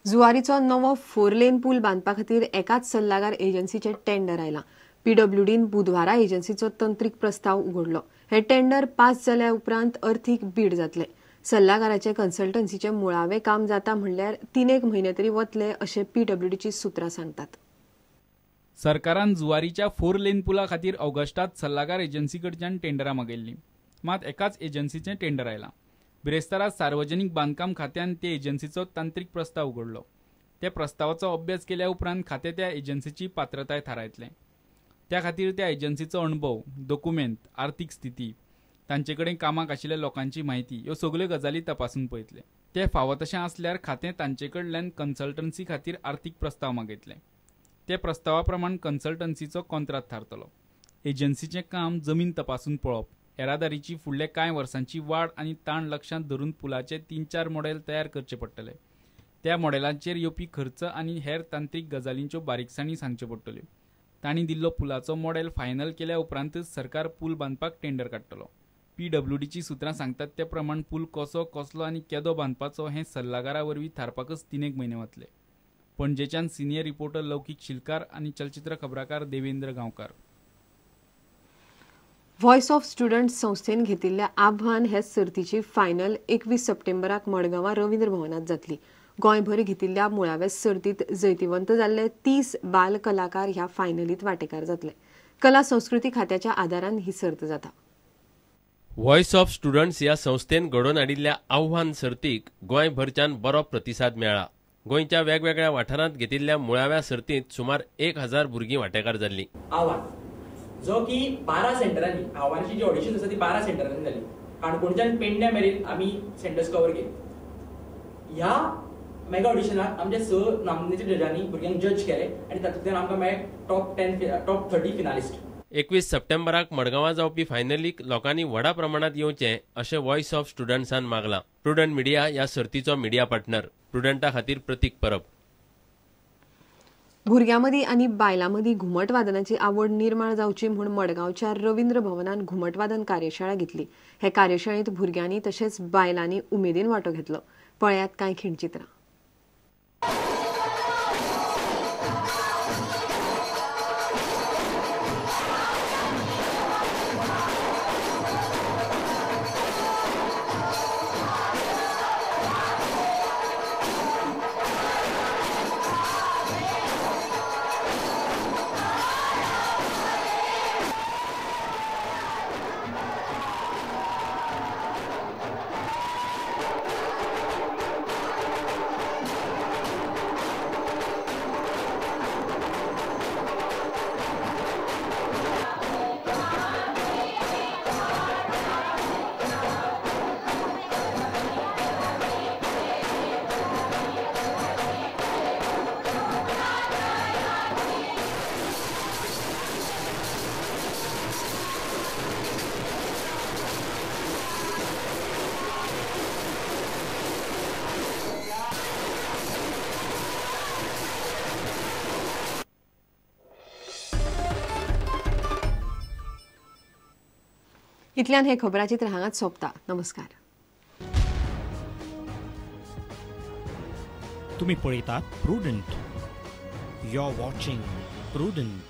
जुवारीचो नवो 4 लेन पूल बांदपा खातीर एकाच सल्लागार एजन्सीचे टेंडर आयला। पीडब्ल्यूडीन बुधवारा एजन्सीचो तंत्रीक प्रस्ताव उघडलो। हे टेंडर पास जाल्या उपरांत अर्थीक बीड जातले। सल्लागाराचे कन्सल्टन्सीचे मुळावे काम जाता म्हणल्यार 3 म्हयने तरी वतले अशें पीडब्ल्यूडीची सुत्रां सांगतात। सरकारान जुवारीच्या 4 लेन पुला खातीर ऑगस्टात सल्लागार एजन्सीकडच्यान टेंडरां मागयल्लीं, मात एकाच एजन्सीचें टेंडर आयलां। बिरेस्तारा सार्वजनीक बांदकाम खात्यान ते एजन्सीचो तांत्रीक प्रस्ताव उघडलो। त्या प्रस्तावाचो अभ्यास केल्या उपरांत खातें त्या एजन्सीची पात्रताय थारायतलें। त्या खातीर त्या एजन्सीचो अणभव, डॉक्युमेंट, आर्थीक स्थिती, तांचे कडेन कामाक आशिल्ल्या लोकांची म्हायती ह्यो सगल्यो गजाली तपासून पळयतले। ते फावो तशें आसल्यार खातें तांचे कडल्यान कन्सल्टन्सी खातीर आर्थीक प्रस्ताव मागयतलें। ते प्रस्तावा प्रमाण कन्सल्टन्सीचो कॉन्ट्रॅक्ट थारतलो। एजन्सीचें काम जमीन तपासून पळोवप, येरादारीची फुडल्या कांय वर्सांची वाड आनी ताण लक्षांत धरून पुलाचे 3-4 मॉडेल तयार करचे पडटले। त्या मॉडेलांचेर येवपी खर्च आनी हेर तांत्रीक गजालींच्यो बारीकसाणी सांगच्यो पडटल्यो। तांणी दिल्लो पुलाचो मॉडेल फायनल केल्या उपरांतच सरकार पूल बांदपाक टेंडर काडटलो। पीडब्ल्यूडीची सुत्रां सांगतात ते प्रमाण पूल कसलो आनी केदो बांदपाचो हें सल्लागारा वरवीं थारपाकच 3 म्हयने वतले। पणजेच्यान सिनियर रिपोर्टर लौकीक शिलकार आनी चलचित्र खबराकार देवेंद्र गांवकार। व्हॉइस ऑफ स्टुडंट्स संस्थेन घेतिल्ल्या आव्हान हे सर्तीची फायनल 21 सप्टेंबराक मडगांवां रवींद्र भवनात जातली। गोंयभर घेतिल्ल्या मुळाव्या सर्तीत जैतिवंत जाल्ले 30 बाल कलाकार ह्या फायनलीत वांटेकार जातले। कला संस्कृती खात्याच्या आदारान ही सर्त जाता। व्हॉइस ऑफ स्टुडंट्स ह्या संस्थेन घडोवन हाडिल्ल्या आव्हान सर्तीक गोंयभरच्यान बरो प्रतिसाद मेळ्ळा। गोंयच्या वेगवेगळ्या वाठारांत घेतिल्ल्या मुळाव्या सर्तीत सुमार 1000 भुरगीं वांटेकार जाल्लीं। आव्हान जो की 12 सेंटरांनी आव्हानाची जी ऑडिशन आसा ती 12 सेंटरांनी जाली। काणकोणच्यान पेडण्या मेरेन आमी सेंटर्स कवर केले। ह्या मेगा ऑडिशनाक आमच्या 6 नामनेच्या जजांनी भुरग्यांक जज केले आनी तातूंतल्यान आमकां मेळ्ळे टॉप 30 फिनालिस्ट। 21 सप्टेंबराक मडगांवां जावपी फायनलीक लोकांनी व्हडा प्रमाणात येवचें अशें व्हॉइस ऑफ स्टुडंट्सान मागलां। प्रुडंट मिडिया ह्या सर्तीचो मिडिया पार्टनर, प्रुडंटा खातीर प्रतीक परब। भुरग्यां आनी बायलां मदीं घुमट वादनाची आवड निर्माण जावची म्हूण मडगांवच्या रवींद्र भवनान घुमट वादन कार्यशाळा घेतली। हे कार्यशाळेंत भुरग्यांनी तशेंच बायलांनी उमेदीन वांटो घेतलो। पळयात कांय खिणचित्रां। इतल्यान हे खबराचित्र हांगाच सोंपता। नमस्कार। तुम्ही पळयतात Prudent. You are watching prudent.